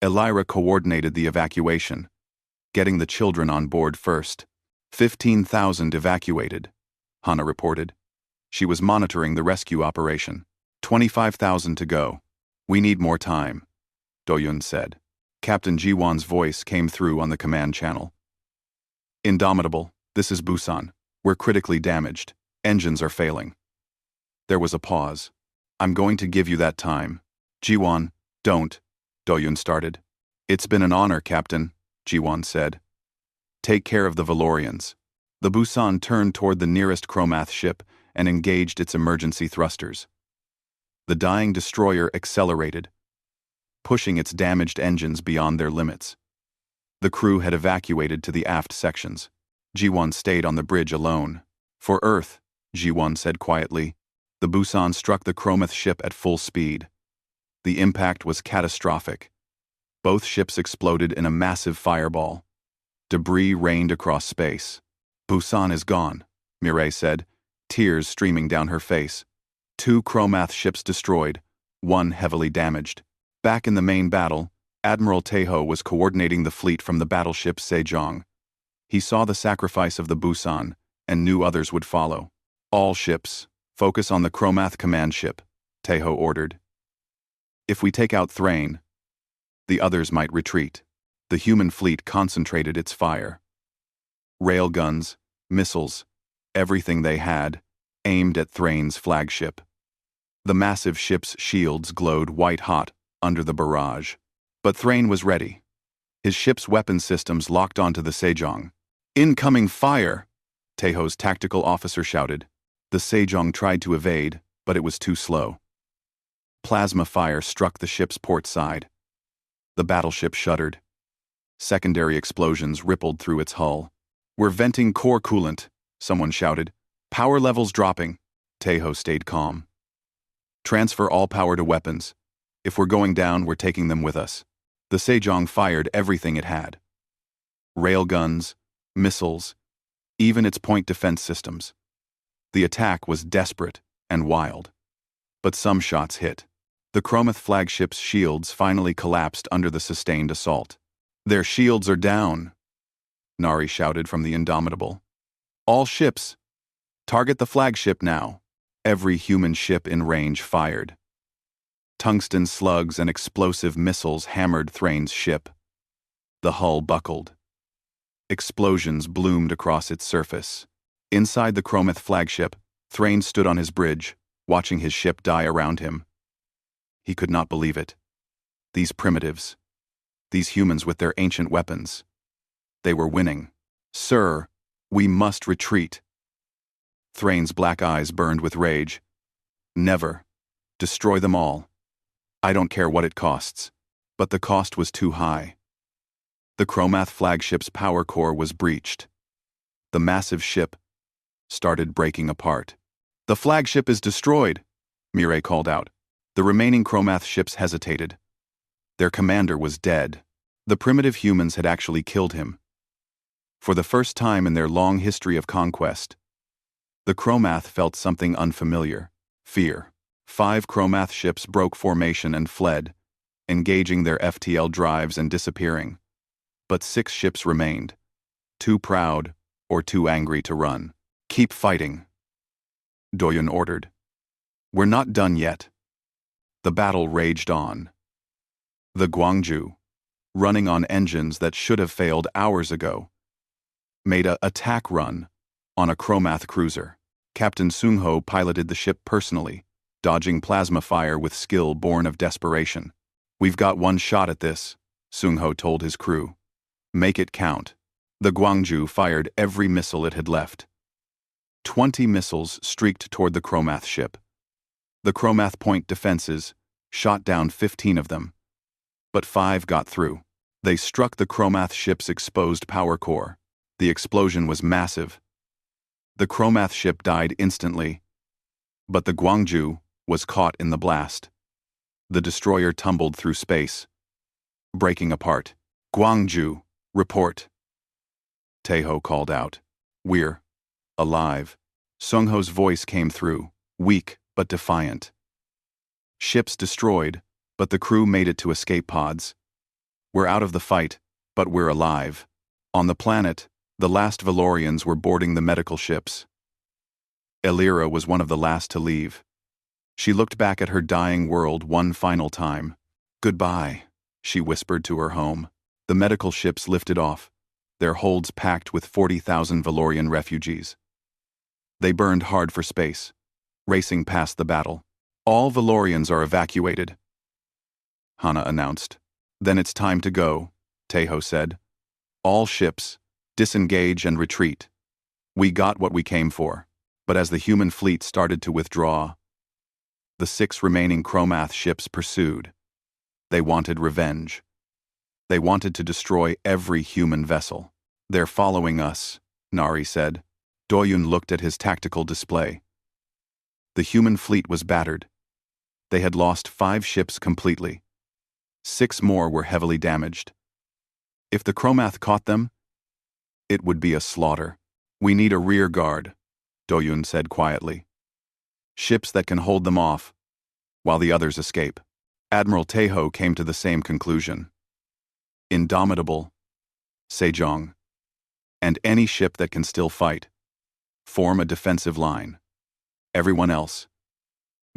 Elira coordinated the evacuation, getting the children on board first. 15,000 evacuated, Hana reported. She was monitoring the rescue operation. 25,000 to go. We need more time, Doyun said. Captain Jiwon's voice came through on the command channel. Indomitable, this is Busan. We're critically damaged. Engines are failing. There was a pause. I'm going to give you that time. Jiwon, don't, Doyun started. It's been an honor, Captain, Jiwon said. Take care of the Valorians. The Busan turned toward the nearest Chromath ship and engaged its emergency thrusters. The dying destroyer accelerated, pushing its damaged engines beyond their limits. The crew had evacuated to the aft sections. Jiwon stayed on the bridge alone. For Earth, Jiwon said quietly. The Busan struck the Chromath ship at full speed. The impact was catastrophic. Both ships exploded in a massive fireball. Debris rained across space. Busan is gone, Mireille said, tears streaming down her face. 2 Chromath ships destroyed, 1 heavily damaged. Back in the main battle, Admiral Taeho was coordinating the fleet from the battleship Sejong. He saw the sacrifice of the Busan and knew others would follow. All ships, focus on the Chromath command ship, Taeho ordered. If we take out Thrain, the others might retreat. The human fleet concentrated its fire. Railguns, missiles, everything they had, aimed at Thrain's flagship. The massive ship's shields glowed white-hot under the barrage. But Thrain was ready. His ship's weapon systems locked onto the Sejong. Incoming fire! Taeho's tactical officer shouted. The Sejong tried to evade, but it was too slow. Plasma fire struck the ship's port side. The battleship shuddered. Secondary explosions rippled through its hull. "We're venting core coolant," someone shouted. "Power levels dropping." Tejo stayed calm. "Transfer all power to weapons. If we're going down, we're taking them with us." The Sejong fired everything it had. Railguns, missiles, even its point defense systems. The attack was desperate and wild. But some shots hit. The Chromath flagship's shields finally collapsed under the sustained assault. "Their shields are down," Nari shouted from the Indomitable. "All ships! Target the flagship now." Every human ship in range fired. Tungsten slugs and explosive missiles hammered Thrane's ship. The hull buckled. Explosions bloomed across its surface. Inside the Chromath flagship, Thrane stood on his bridge, watching his ship die around him. He could not believe it. These primitives, these humans with their ancient weapons, they were winning. "Sir, we must retreat." Thrane's black eyes burned with rage. "Never. Destroy them all. I don't care what it costs." But the cost was too high. The Chromath flagship's power core was breached. The massive ship started breaking apart. "The flagship is destroyed," Mireille called out. The remaining Chromath ships hesitated. Their commander was dead. The primitive humans had actually killed him. For the first time in their long history of conquest, the Chromath felt something unfamiliar: fear. 5 Chromath ships broke formation and fled, engaging their FTL drives and disappearing. But 6 ships remained, too proud or too angry to run. "Keep fighting," Doyun ordered. "We're not done yet." The battle raged on. The Gwangju, running on engines that should have failed hours ago, made an attack run on a Chromath cruiser. Captain Sung-ho piloted the ship personally, dodging plasma fire with skill born of desperation. "We've got one shot at this," Sung-ho told his crew. "Make it count." The Gwangju fired every missile it had left. 20 missiles streaked toward the Chromath ship. The Chromath point defenses shot down 15 of them, but 5 got through. They struck the Chromath ship's exposed power core. The explosion was massive. The Chromath ship died instantly, but the Gwangju was caught in the blast. The destroyer tumbled through space, breaking apart. "Gwangju, report," Tejo called out. "We're alive." Sung-ho's voice came through, weak but defiant. "Ships destroyed, but the crew made it to escape pods. We're out of the fight, but we're alive." On the planet, the last Valorians were boarding the medical ships. Elira was one of the last to leave. She looked back at her dying world one final time. "Goodbye," she whispered to her home. The medical ships lifted off, their holds packed with 40,000 Valorian refugees. They burned hard for space, racing past the battle. "All Valorians are evacuated," Hana announced. "Then it's time to go," Tejo said. "All ships, disengage and retreat. We got what we came for." But as the human fleet started to withdraw, the 6 remaining Chromath ships pursued. They wanted revenge. They wanted to destroy every human vessel. "They're following us," Nari said. Doyun looked at his tactical display. The human fleet was battered. They had lost 5 ships completely. 6 more were heavily damaged. If the Chromath caught them, it would be a slaughter. "We need a rear guard," Doyun said quietly. "Ships that can hold them off, while the others escape." Admiral Tejo came to the same conclusion. Indomitable, Sejong, and any ship that can still fight, form a defensive line. Everyone else,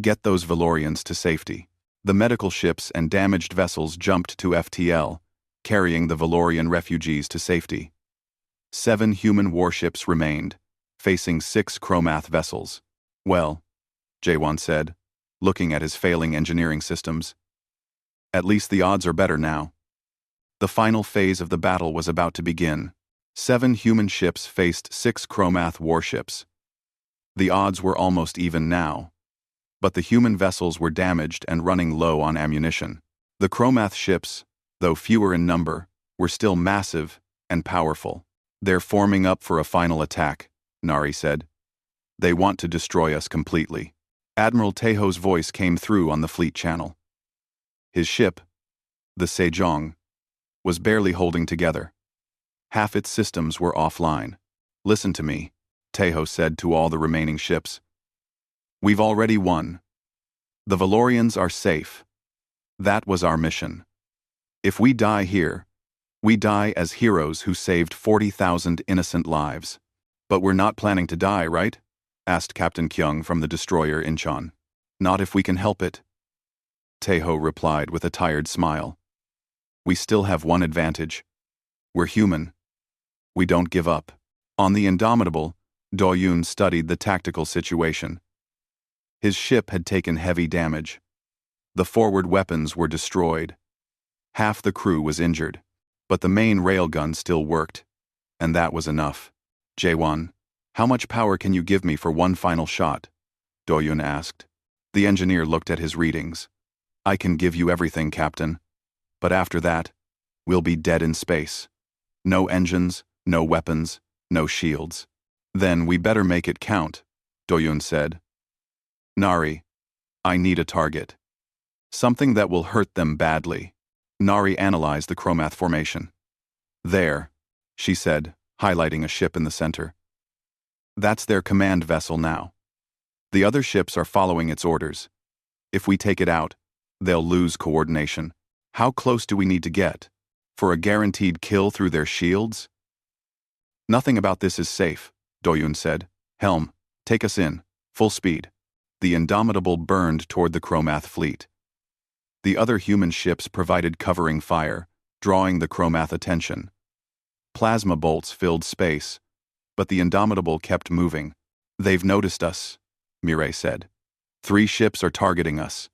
get those Valorians to safety. The medical ships and damaged vessels jumped to FTL, carrying the Valorian refugees to safety. 7 human warships remained, facing 6 Chromath vessels. "Well," Jaewon said, looking at his failing engineering systems, "at least the odds are better now." The final phase of the battle was about to begin. 7 human ships faced 6 Chromath warships. The odds were almost even now, but the human vessels were damaged and running low on ammunition. The Chromath ships, though fewer in number, were still massive and powerful. "They're forming up for a final attack," Nari said. "They want to destroy us completely." Admiral Tejo's voice came through on the fleet channel. His ship, the Sejong, was barely holding together. Half its systems were offline. "Listen to me," Tejo said to all the remaining ships. "We've already won. The Valorians are safe. That was our mission. If we die here, we die as heroes who saved 40,000 innocent lives." "But we're not planning to die, right?" asked Captain Kyung from the destroyer Incheon. "Not if we can help it," Tejo replied with a tired smile. "We still have one advantage. We're human. We don't give up." On the Indomitable, Do-yoon studied the tactical situation. His ship had taken heavy damage. The forward weapons were destroyed. Half the crew was injured, but the main railgun still worked, and that was enough. "Jaewon, how much power can you give me for one final shot?" Do-yoon asked. The engineer looked at his readings. "I can give you everything, Captain. But after that, we'll be dead in space. No engines, no weapons, no shields." "Then we better make it count," Do-yoon said. "Nari, I need a target. Something that will hurt them badly." Nari analyzed the chromath formation. "There," she said, highlighting a ship in the center. "That's their command vessel now. The other ships are following its orders. If we take it out, they'll lose coordination. How close do we need to get? For a guaranteed kill through their shields?" "Nothing about this is safe," Do-yoon said. "Helm, take us in, full speed." The Indomitable burned toward the chromath fleet. The other human ships provided covering fire, drawing the chromath attention. Plasma bolts filled space, but the Indomitable kept moving. "They've noticed us," Mireille said. "3 ships are targeting us.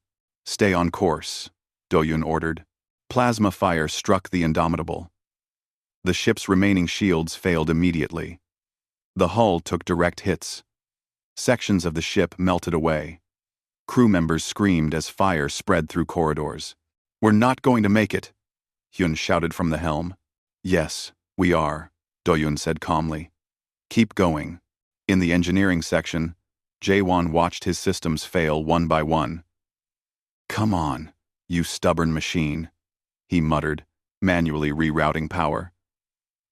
Stay on course," Do-yoon ordered. Plasma fire struck the Indomitable. The ship's remaining shields failed immediately. The hull took direct hits. Sections of the ship melted away. Crew members screamed as fire spread through corridors. "We're not going to make it," Hyun shouted from the helm. "Yes, we are," Do-yoon said calmly. "Keep going." In the engineering section, Jaewon watched his systems fail one by one. "Come on, you stubborn machine," he muttered, manually rerouting power.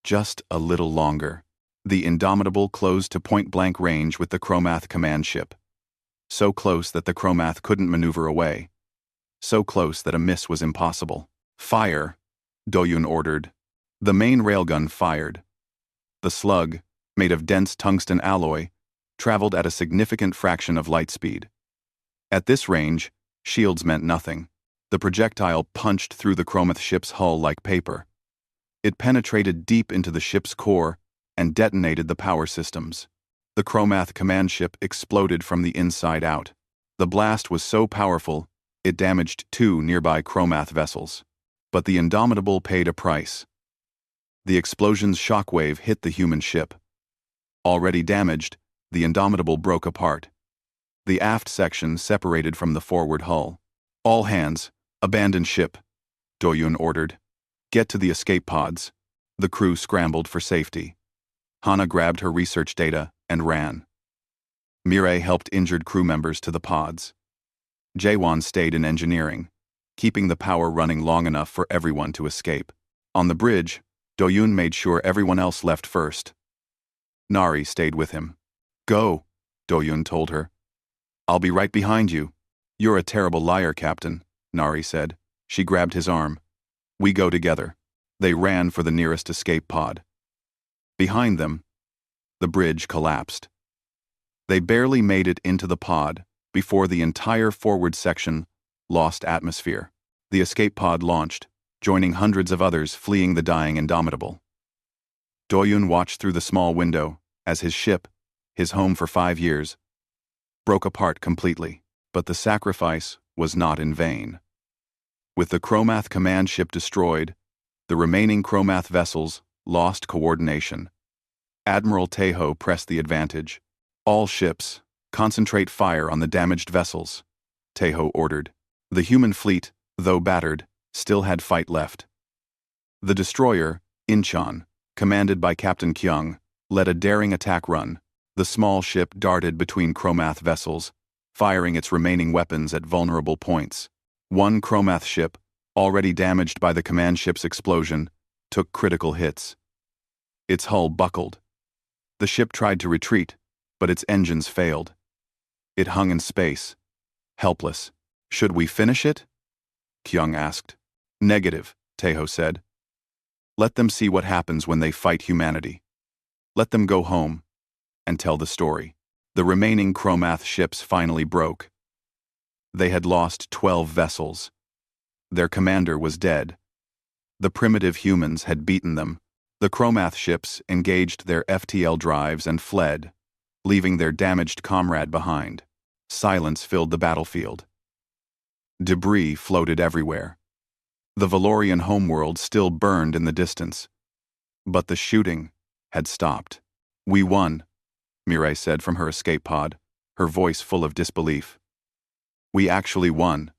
Just a little longer. The Indomitable closed to point-blank range with the chromath command ship. So close that the chromath couldn't maneuver away. So close that a miss was impossible. "Fire," Do-yoon ordered. The main railgun fired. The slug, made of dense tungsten alloy, traveled at a significant fraction of light speed. At this range, shields meant nothing. The projectile punched through the chromath ship's hull like paper. It penetrated deep into the ship's core and detonated the power systems. The chromath command ship exploded from the inside out. The blast was so powerful, it damaged 2 nearby chromath vessels. But the Indomitable paid a price. The explosion's shockwave hit the human ship. Already damaged, the Indomitable broke apart. The aft section separated from the forward hull. "All hands, abandon ship," Do-yoon ordered. "Get to the escape pods." The crew scrambled for safety. Hana grabbed her research data and ran. Mireille helped injured crew members to the pods. Jaewon stayed in engineering, keeping the power running long enough for everyone to escape. On the bridge, Do-yoon made sure everyone else left first. Nari stayed with him. "Go," Do-yoon told her. "I'll be right behind you." "You're a terrible liar, Captain," Nari said. She grabbed his arm. "We go together." They ran for the nearest escape pod. Behind them, the bridge collapsed. They barely made it into the pod before the entire forward section lost atmosphere. The escape pod launched, joining hundreds of others fleeing the dying Indomitable. Do-yoon watched through the small window as his ship, his home for 5 years, broke apart completely. But the sacrifice was not in vain. With the chromath command ship destroyed, the remaining chromath vessels lost coordination. Admiral Tejo pressed the advantage. "All ships, concentrate fire on the damaged vessels," Tejo ordered. The human fleet, though battered, still had fight left. The destroyer, Incheon, commanded by Captain Kyung, led a daring attack run. The small ship darted between Chromath vessels, firing its remaining weapons at vulnerable points. One Chromath ship, already damaged by the command ship's explosion, took critical hits. Its hull buckled. The ship tried to retreat, but its engines failed. It hung in space, helpless. "Should we finish it?" Kyung asked. "Negative," Taeho said. "Let them see what happens when they fight humanity. Let them go home and tell the story." The remaining Chromath ships finally broke. They had lost 12 vessels. Their commander was dead. The primitive humans had beaten them. The Chromath ships engaged their FTL drives and fled, leaving their damaged comrade behind. Silence filled the battlefield. Debris floated everywhere. The Valorian homeworld still burned in the distance. But the shooting had stopped. "We won," Mireille said from her escape pod, her voice full of disbelief. "We actually won."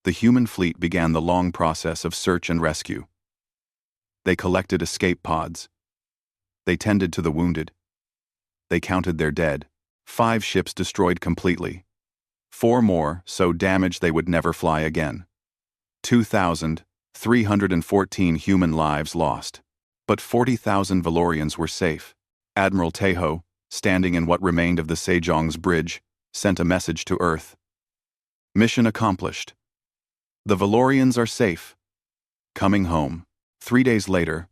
The human fleet began the long process of search and rescue. They collected escape pods. They tended to the wounded. They counted their dead. 5 ships destroyed completely. 4 more so damaged they would never fly again. 2,314 human lives lost. But 40,000 Valorians were safe. Admiral Taeho, standing in what remained of the Sejong's bridge, sent a message to Earth. "Mission accomplished. The Valorians are safe. Coming home." 3 days later,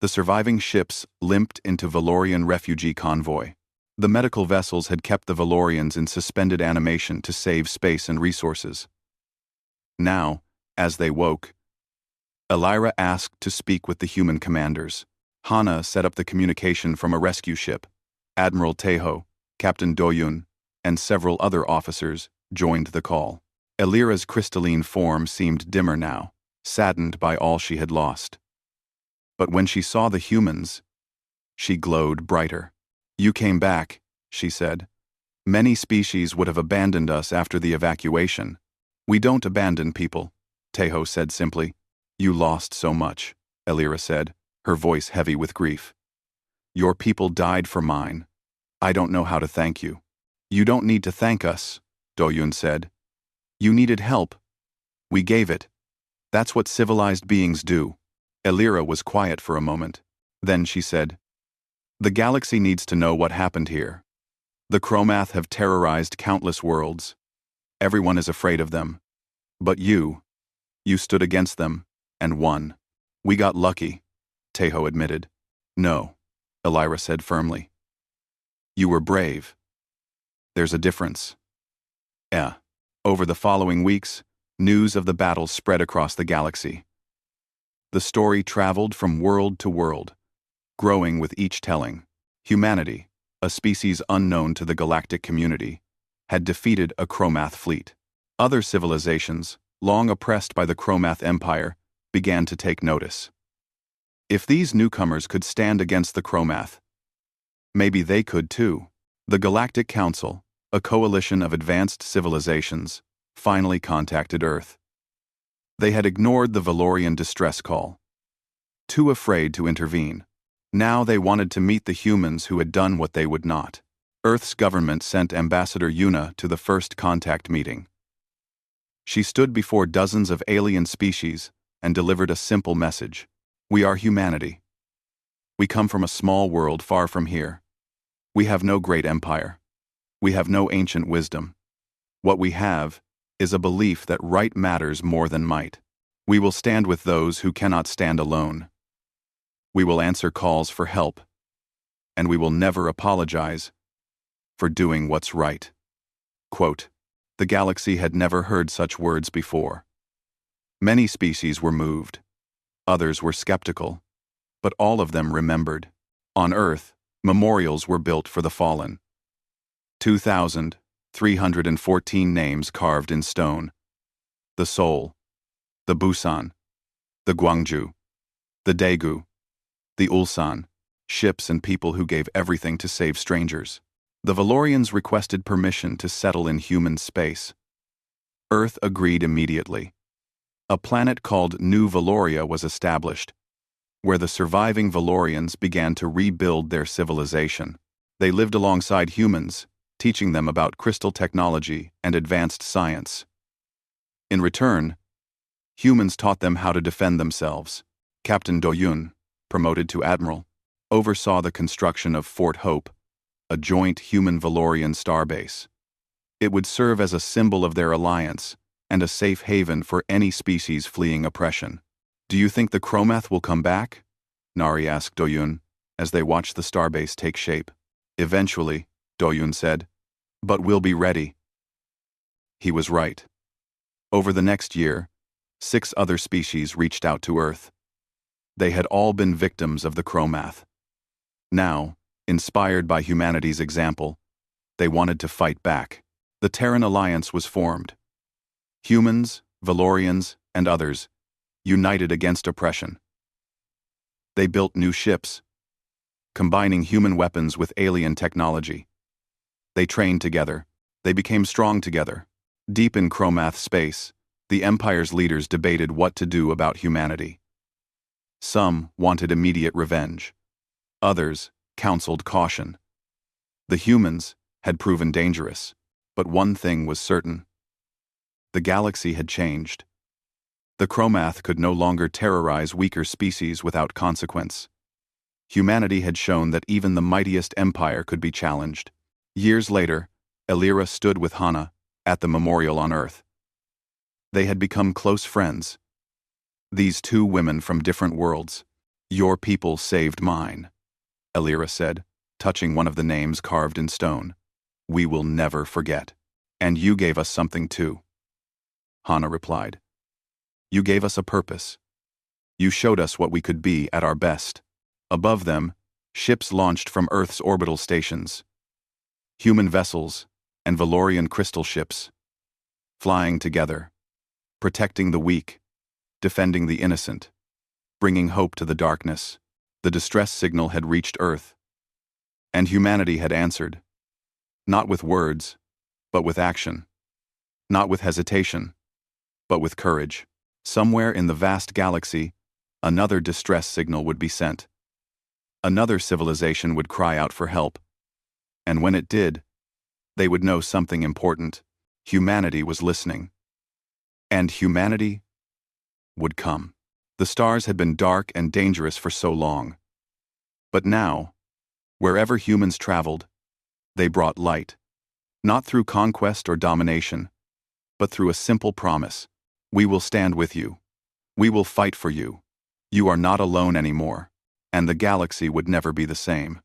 the surviving ships limped into Valorian refugee convoy. The medical vessels had kept the Valorians in suspended animation to save space and resources. Now, as they woke, Elira asked to speak with the human commanders. Hana set up the communication from a rescue ship. Admiral Taeho, Captain Doyun, and several other officers joined the call. Elira's crystalline form seemed dimmer now, saddened by all she had lost. But when she saw the humans, she glowed brighter. "You came back," she said. "Many species would have abandoned us after the evacuation." "We don't abandon people," Taeho said simply. "You lost so much," Elira said, her voice heavy with grief. "Your people died for mine. I don't know how to thank you." "You don't need to thank us," Doyun said. "You needed help. We gave it. That's what civilized beings do." Elira was quiet for a moment. Then she said, "The galaxy needs to know what happened here. The Chromath have terrorized countless worlds. Everyone is afraid of them. But you stood against them and won." "We got lucky," Taeho admitted. "No," Elira said firmly. "You were brave. There's a difference." Over the following weeks, news of the battle spread across the galaxy. The story traveled from world to world, growing with each telling. Humanity, a species unknown to the galactic community, had defeated a Chromath fleet. Other civilizations, long oppressed by the Chromath Empire, began to take notice. If these newcomers could stand against the Chromath, maybe they could too. The Galactic Council, a coalition of advanced civilizations, finally contacted Earth. They had ignored the Valorian distress call, too afraid to intervene. Now they wanted to meet the humans who had done what they would not. Earth's government sent Ambassador Yuna to the first contact meeting. She stood before dozens of alien species and delivered a simple message. "We are humanity. We come from a small world far from here. We have no great empire. We have no ancient wisdom. What we have is a belief that right matters more than might. We will stand with those who cannot stand alone. We will answer calls for help, and we will never apologize for doing what's right." Quote, the galaxy had never heard such words before. Many species were moved. Others were skeptical. But all of them remembered. On Earth, memorials were built for the fallen. 2,314 names carved in stone. The Seoul, the Busan, the Gwangju, the Daegu, the Ulsan, ships and people who gave everything to save strangers. The Valorians requested permission to settle in human space. Earth agreed immediately. A planet called New Valoria was established, where the surviving Valorians began to rebuild their civilization. They lived alongside humans, teaching them about crystal technology and advanced science. In return, humans taught them how to defend themselves. Captain Doyun, promoted to admiral, oversaw the construction of Fort Hope, a joint human-Valorian starbase. It would serve as a symbol of their alliance and a safe haven for any species fleeing oppression. "Do you think the Chromath will come back?" Nari asked Doyun, as they watched the starbase take shape. "Eventually," Doyun said, "but we'll be ready." He was right. Over the next year, 6 other species reached out to Earth. They had all been victims of the Chromath. Now, inspired by humanity's example, they wanted to fight back. The Terran Alliance was formed. Humans, Valorians, and others united against oppression. They built new ships, combining human weapons with alien technology. They trained together. They became strong together. Deep in Chromath space, the Empire's leaders debated what to do about humanity. Some wanted immediate revenge. Others counseled caution. The humans had proven dangerous, but one thing was certain. The galaxy had changed. The Chromath could no longer terrorize weaker species without consequence. Humanity had shown that even the mightiest empire could be challenged. Years later, Elira stood with Hana at the memorial on Earth. They had become close friends. These 2 women from different worlds. "Your people saved mine," Elira said, touching one of the names carved in stone. "We will never forget. And you gave us something too," Hana replied. "You gave us a purpose. You showed us what we could be at our best." Above them, ships launched from Earth's orbital stations. Human vessels and Valorian crystal ships, flying together, protecting the weak, defending the innocent, bringing hope to the darkness. The distress signal had reached Earth, and humanity had answered. Not with words, but with action. Not with hesitation, but with courage. Somewhere in the vast galaxy, another distress signal would be sent. Another civilization would cry out for help. And when it did, they would know something important. Humanity was listening. And humanity would come. The stars had been dark and dangerous for so long. But now, wherever humans traveled, they brought light. Not through conquest or domination, but through a simple promise. "We will stand with you. We will fight for you. You are not alone anymore." And the galaxy would never be the same.